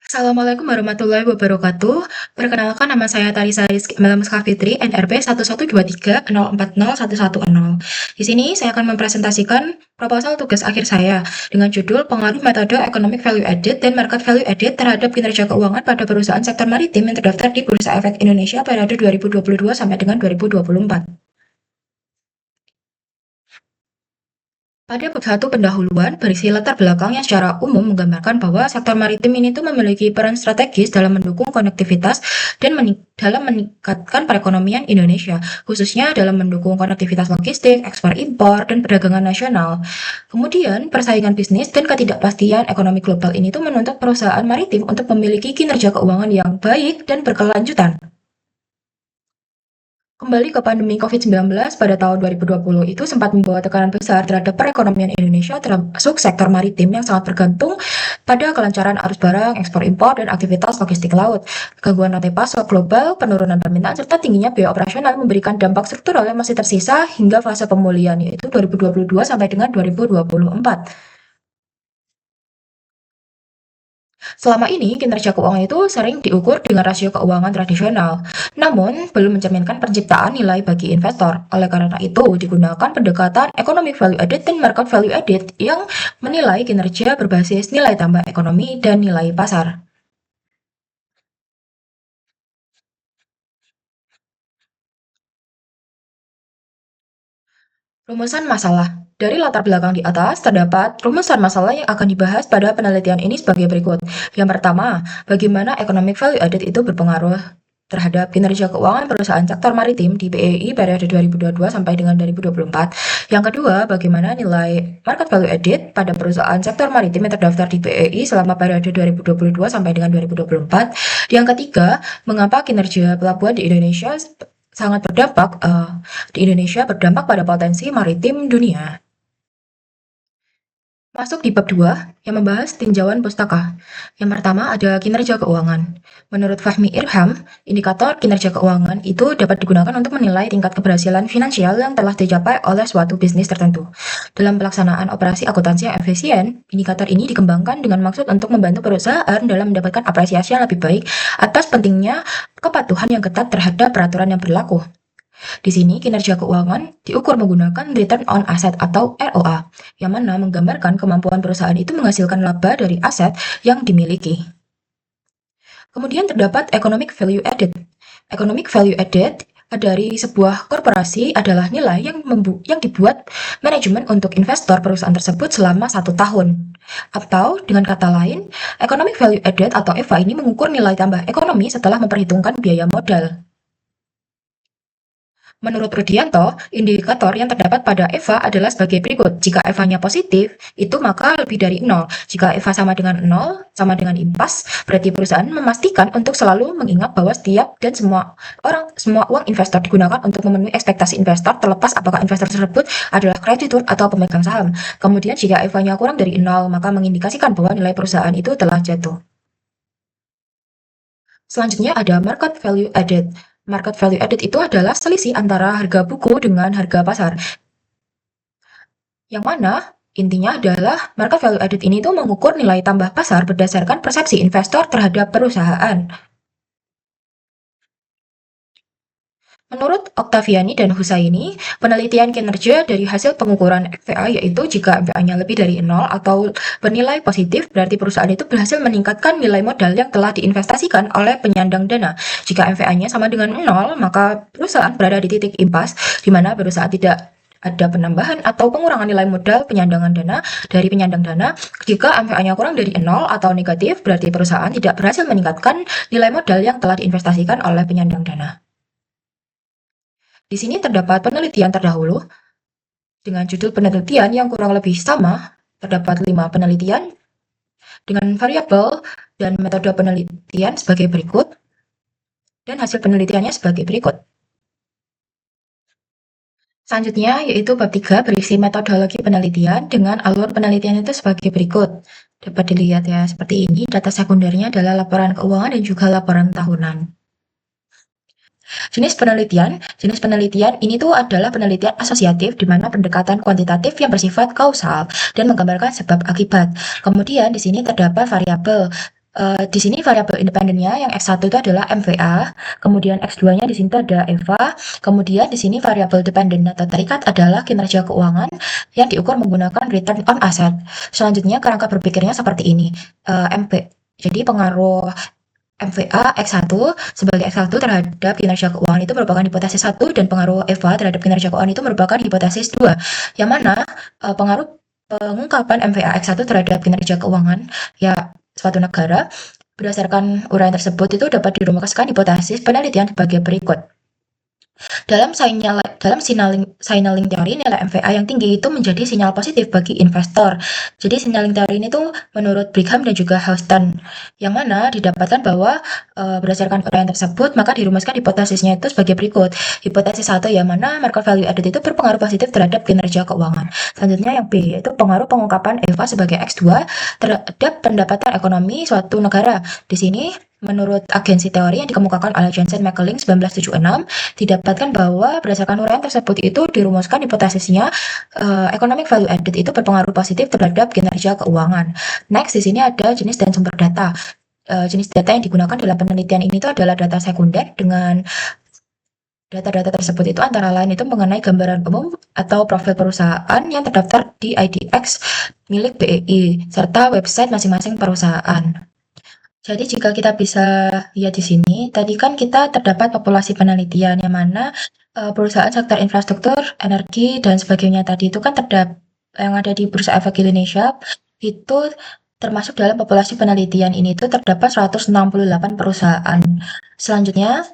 Assalamualaikum warahmatullahi wabarakatuh. Perkenalkan nama saya Tarisa Rizky Melmuska Fitri, NRP 11230404110. Di sini saya akan mempresentasikan proposal tugas akhir saya dengan judul Pengaruh Metode Economic Value Added dan Market Value Added terhadap kinerja keuangan pada perusahaan sektor maritim yang terdaftar di Bursa Efek Indonesia periode 2022 sampai dengan 2024. Pada bab 1 pendahuluan berisi latar belakang yang secara umum menggambarkan bahwa sektor maritim ini tuh memiliki peran strategis dalam mendukung konektivitas dan dalam meningkatkan perekonomian Indonesia, khususnya dalam mendukung konektivitas logistik, ekspor impor, dan perdagangan nasional. Kemudian, persaingan bisnis dan ketidakpastian ekonomi global ini tuh menuntut perusahaan maritim untuk memiliki kinerja keuangan yang baik dan berkelanjutan. Kembali ke pandemi COVID-19 pada tahun 2020 itu sempat membawa tekanan besar terhadap perekonomian Indonesia termasuk sektor maritim yang sangat bergantung pada kelancaran arus barang, ekspor impor, dan aktivitas logistik laut. Gangguan rantai pasok global, penurunan permintaan, serta tingginya biaya operasional memberikan dampak struktural yang masih tersisa hingga fase pemulihan yaitu 2022 sampai dengan 2024. Selama ini, kinerja keuangan itu sering diukur dengan rasio keuangan tradisional, namun belum mencerminkan penciptaan nilai bagi investor. Oleh karena itu, digunakan pendekatan economic value added dan market value added yang menilai kinerja berbasis nilai tambah ekonomi dan nilai pasar. Rumusan masalah. Dari latar belakang di atas, terdapat rumusan masalah yang akan dibahas pada penelitian ini sebagai berikut. Yang pertama, bagaimana economic value added itu berpengaruh terhadap kinerja keuangan perusahaan sektor maritim di BEI periode 2022 sampai dengan 2024. Yang kedua, bagaimana nilai market value added pada perusahaan sektor maritim yang terdaftar di BEI selama periode 2022 sampai dengan 2024. Yang ketiga, mengapa kinerja pelabuhan di Indonesia sangat berdampak pada potensi maritim dunia. Masuk di bab 2 yang membahas tinjauan pustaka. Yang pertama ada kinerja keuangan. Menurut Fahmi Irham, indikator kinerja keuangan itu dapat digunakan untuk menilai tingkat keberhasilan finansial yang telah dicapai oleh suatu bisnis tertentu. Dalam pelaksanaan operasi akuntansi yang efisien, indikator ini dikembangkan dengan maksud untuk membantu perusahaan dalam mendapatkan apresiasi yang lebih baik atas pentingnya kepatuhan yang ketat terhadap peraturan yang berlaku. Di sini kinerja keuangan diukur menggunakan return on asset atau ROA, yang mana menggambarkan kemampuan perusahaan itu menghasilkan laba dari aset yang dimiliki. Kemudian terdapat economic value added. Economic value added dari sebuah korporasi adalah nilai yang dibuat manajemen untuk investor perusahaan tersebut selama 1 tahun. Atau dengan kata lain, economic value added atau EVA ini mengukur nilai tambah ekonomi setelah memperhitungkan biaya modal. Menurut Rudianto, indikator yang terdapat pada EVA adalah sebagai berikut. Jika EVA-nya positif, itu maka lebih dari 0. Jika EVA sama dengan 0, sama dengan impas, berarti perusahaan memastikan untuk selalu mengingat bahwa setiap dan semua uang investor digunakan untuk memenuhi ekspektasi investor terlepas apakah investor tersebut adalah kreditur atau pemegang saham. Kemudian jika EVA-nya kurang dari 0, maka mengindikasikan bahwa nilai perusahaan itu telah jatuh. Selanjutnya ada market value added. Market value added itu adalah selisih antara harga buku dengan harga pasar. Yang mana intinya adalah market value added ini tuh mengukur nilai tambah pasar berdasarkan persepsi investor terhadap perusahaan. Menurut Octaviani dan Husaini, penelitian kinerja dari hasil pengukuran FVA yaitu jika FVA-nya lebih dari 0 atau bernilai positif, berarti perusahaan itu berhasil meningkatkan nilai modal yang telah diinvestasikan oleh penyandang dana. Jika FVA-nya sama dengan 0, maka perusahaan berada di titik impas, di mana perusahaan tidak ada penambahan atau pengurangan nilai modal penyandangan dana dari penyandang dana. Jika MVA-nya kurang dari 0 atau negatif, berarti perusahaan tidak berhasil meningkatkan nilai modal yang telah diinvestasikan oleh penyandang dana. Di sini terdapat penelitian terdahulu dengan judul penelitian yang kurang lebih sama. Terdapat 5 penelitian dengan variabel dan metode penelitian sebagai berikut, dan hasil penelitiannya sebagai berikut. Selanjutnya yaitu bab 3 berisi metodologi penelitian dengan alur penelitian itu sebagai berikut. Dapat dilihat ya seperti ini, data sekundernya adalah laporan keuangan dan juga laporan tahunan. Jenis penelitian ini tuh adalah penelitian asosiatif di mana pendekatan kuantitatif yang bersifat kausal dan menggambarkan sebab akibat. Kemudian di sini terdapat variabel Di sini variabel independennya yang X1 itu adalah MVA, kemudian X2-nya di sini tuh ada EVA, kemudian di sini variabel dependen atau terikat adalah kinerja keuangan yang diukur menggunakan return on asset. Selanjutnya kerangka berpikirnya seperti ini, MP. Jadi pengaruh MVA X1 sebagai X1 terhadap kinerja keuangan itu merupakan hipotesis 1 dan pengaruh EVA terhadap kinerja keuangan itu merupakan hipotesis 2. Yang mana pengaruh pengungkapan MVA X1 terhadap kinerja keuangan ya suatu negara berdasarkan uraian tersebut itu dapat dirumuskan hipotesis penelitian sebagai berikut. Dalam signaling teori, nilai MVA yang tinggi itu menjadi sinyal positif bagi investor. Jadi signaling teori ini tuh menurut Brigham dan juga Houston, yang mana didapatkan bahwa berdasarkan uraian tersebut, maka dirumuskan hipotesisnya itu sebagai berikut. Hipotesis 1 yang mana market value added itu berpengaruh positif terhadap kinerja keuangan. Selanjutnya yang B, yaitu pengaruh pengungkapan EVA sebagai X2 terhadap pendapatan ekonomi suatu negara. Di sini menurut agensi teori yang dikemukakan oleh Johnson McLean 1976, didapatkan bahwa berdasarkan uraian tersebut itu dirumuskan hipotesisnya economic value added itu berpengaruh positif terhadap kinerja keuangan. Next di sini ada jenis dan sumber data. Jenis data yang digunakan dalam penelitian ini itu adalah data sekunder dengan data-data tersebut itu antara lain itu mengenai gambaran umum atau profil perusahaan yang terdaftar di IDX milik BEI serta website masing-masing perusahaan. Jadi jika kita bisa lihat di sini, tadi kan kita terdapat populasi penelitian yang mana perusahaan sektor infrastruktur, energi dan sebagainya tadi itu kan yang ada di Bursa Efek Indonesia itu termasuk dalam populasi penelitian ini itu terdapat 168 perusahaan. Selanjutnya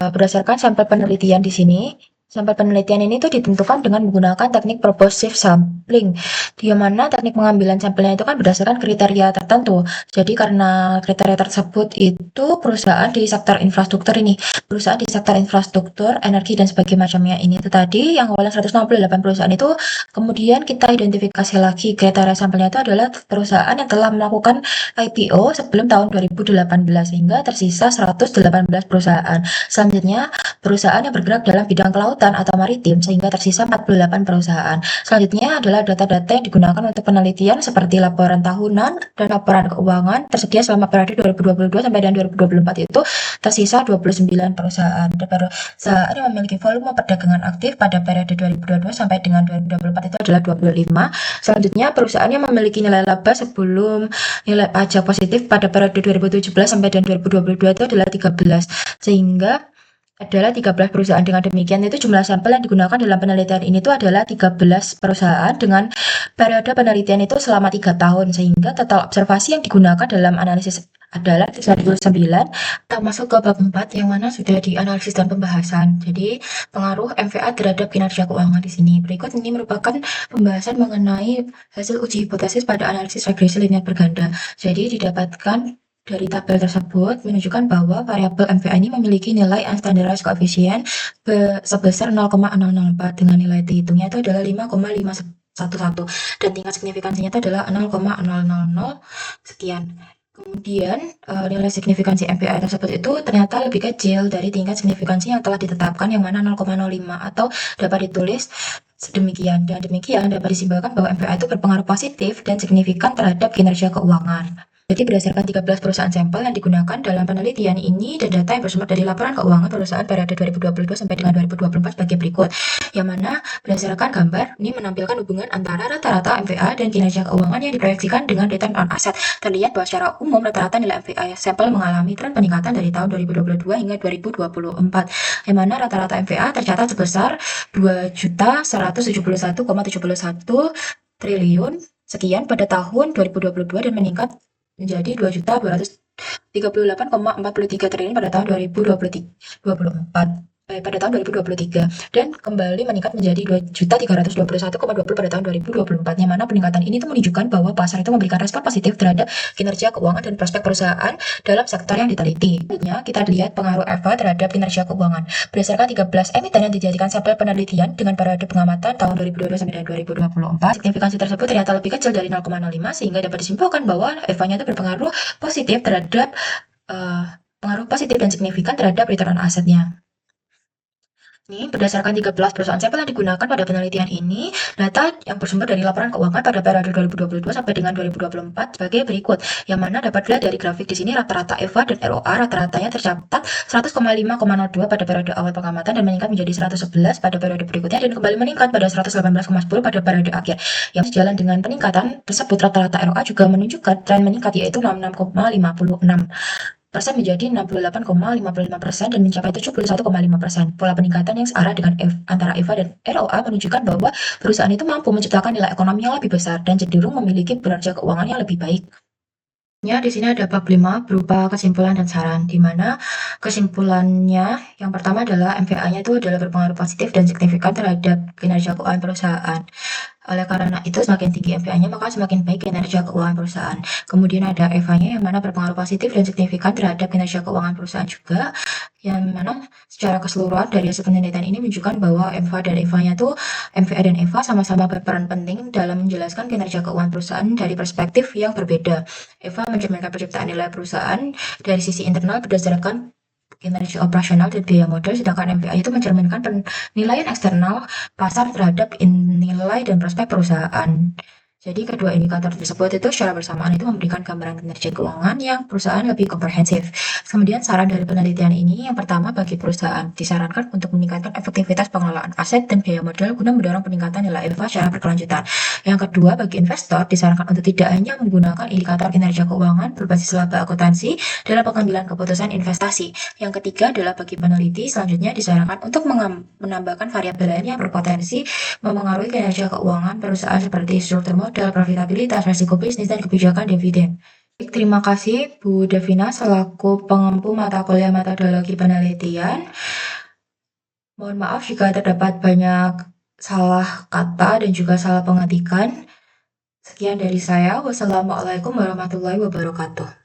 berdasarkan sampel penelitian di sini, sampel penelitian ini tuh ditentukan dengan menggunakan teknik purposive sampling, di mana teknik pengambilan sampelnya itu kan berdasarkan kriteria tertentu. Jadi karena kriteria tersebut itu perusahaan di sektor infrastruktur ini, perusahaan di sektor infrastruktur, energi dan sebagainya macamnya ini itu tadi yang awalnya 168 perusahaan itu kemudian kita identifikasi lagi kriteria sampelnya itu adalah perusahaan yang telah melakukan IPO sebelum tahun 2018 sehingga tersisa 118 perusahaan. Selanjutnya, perusahaan yang bergerak dalam bidang kelautan atau maritim sehingga tersisa 48 perusahaan. Selanjutnya adalah data-data yang digunakan untuk penelitian seperti laporan tahunan dan laporan keuangan tersedia selama periode 2022 sampai dengan 2024 itu tersisa 29 perusahaan. Dan perusahaan yang memiliki volume perdagangan aktif pada periode 2022 sampai dengan 2024 itu adalah 25. Selanjutnya, perusahaan yang memiliki nilai laba sebelum nilai pajak positif pada periode 2017 sampai dengan 2022 itu adalah 13. Sehingga adalah 13 perusahaan. Dengan demikian itu jumlah sampel yang digunakan dalam penelitian ini itu adalah 13 perusahaan dengan periode penelitian itu selama 3 tahun sehingga total observasi yang digunakan dalam analisis adalah 39. Kita masuk ke bab 4 yang mana sudah dianalisis dan pembahasan. Jadi pengaruh MVA terhadap kinerja keuangan di sini. Berikut ini merupakan pembahasan mengenai hasil uji hipotesis pada analisis regresi linear berganda. Jadi didapatkan dari tabel tersebut menunjukkan bahwa variabel MVA ini memiliki nilai unstandardized coefficient sebesar 0,004 dengan nilai dihitungnya itu adalah 5,511 dan tingkat signifikansinya itu adalah 0,000 sekian. Kemudian nilai signifikansi MVA tersebut itu ternyata lebih kecil dari tingkat signifikansi yang telah ditetapkan yang mana 0,05 atau dapat ditulis sedemikian. Dan demikian dapat disimpulkan bahwa MVA itu berpengaruh positif dan signifikan terhadap kinerja keuangan. Jadi berdasarkan 13 perusahaan sampel yang digunakan dalam penelitian ini dan data yang bersumber dari laporan keuangan perusahaan periode 2022 sampai dengan 2024 sebagai berikut. Yang mana berdasarkan gambar ini menampilkan hubungan antara rata-rata MVA dan kinerja keuangan yang diproyeksikan dengan return on asset. Terlihat bahwa secara umum rata-rata nilai MVA sampel mengalami tren peningkatan dari tahun 2022 hingga 2024. Yang mana rata-rata MVA tercatat sebesar 2.171,71 triliun sekian pada tahun 2022 dan meningkat menjadi 2.238,43 triliun pada tahun 2024 pada tahun 2023 dan kembali meningkat menjadi 2.321,20 pada tahun 2024 yang mana peningkatan ini tuh menunjukkan bahwa pasar itu memberikan respon positif terhadap kinerja keuangan dan prospek perusahaan dalam sektor yang diteliti. Selanjutnya kita lihat pengaruh EVA terhadap kinerja keuangan. Berdasarkan 13 emiten yang dijadikan sampel penelitian dengan periode pengamatan tahun 2022 sampai 2024, signifikansi tersebut ternyata lebih kecil dari 0,05 sehingga dapat disimpulkan bahwa EVA-nya itu berpengaruh positif terhadap pengaruh positif dan signifikan terhadap return on asset-nya. Ini berdasarkan 13 perusahaan sampel yang digunakan pada penelitian ini, data yang bersumber dari laporan keuangan pada periode 2022 sampai dengan 2024 sebagai berikut, yang mana dapat dilihat dari grafik di sini rata-rata EVA dan ROA rata-ratanya tercatat 100,5,02 pada periode awal pengamatan dan meningkat menjadi 111 pada periode berikutnya dan kembali meningkat pada 118,10 pada periode akhir. Yang sejalan dengan peningkatan tersebut, rata-rata ROA juga menunjukkan tren meningkat yaitu 66,56% menjadi 68,55% dan mencapai 71,5%. Pola peningkatan yang searah dengan antara EVA dan ROA menunjukkan bahwa perusahaan itu mampu menciptakan nilai ekonomi yang lebih besar dan cenderung memiliki kinerja keuangan yang lebih baik. Ya, di sini ada bab 5 berupa kesimpulan dan saran, di mana kesimpulannya yang pertama adalah MVA-nya itu adalah berpengaruh positif dan signifikan terhadap kinerja keuangan perusahaan. Oleh karena itu, semakin tinggi MVA-nya, maka semakin baik kinerja keuangan perusahaan. Kemudian ada EVA-nya yang mana berpengaruh positif dan signifikan terhadap kinerja keuangan perusahaan juga, yang mana secara keseluruhan dari hasil penelitian ini menunjukkan bahwa MVA dan EVA-nya tuh MVA dan EVA sama-sama berperan penting dalam menjelaskan kinerja keuangan perusahaan dari perspektif yang berbeda. EVA mencerminkan penciptaan nilai perusahaan dari sisi internal berdasarkan kinerja operasional dan biaya modal, sedangkan MVA itu mencerminkan penilaian eksternal pasar terhadap nilai dan prospek perusahaan. Jadi kedua indikator tersebut itu secara bersamaan itu memberikan gambaran kinerja keuangan yang perusahaan lebih komprehensif. Kemudian saran dari penelitian ini yang pertama, bagi perusahaan disarankan untuk meningkatkan efektivitas pengelolaan aset dan biaya modal guna mendorong peningkatan nilai EVA secara berkelanjutan. Yang kedua, bagi investor disarankan untuk tidak hanya menggunakan indikator kinerja keuangan berbasis laba akuntansi dalam pengambilan keputusan investasi. Yang ketiga adalah bagi peneliti selanjutnya disarankan untuk menambahkan variabel lain yang berpotensi memengaruhi kinerja keuangan perusahaan seperti struktur modal, profitabilitas, resiko bisnis, dan kebijakan dividen. Baik, terima kasih Bu Devina selaku pengempu mata kuliah metodologi penelitian. Mohon maaf jika terdapat banyak salah kata dan juga salah pengetikan. Sekian dari saya. Wassalamualaikum warahmatullahi wabarakatuh.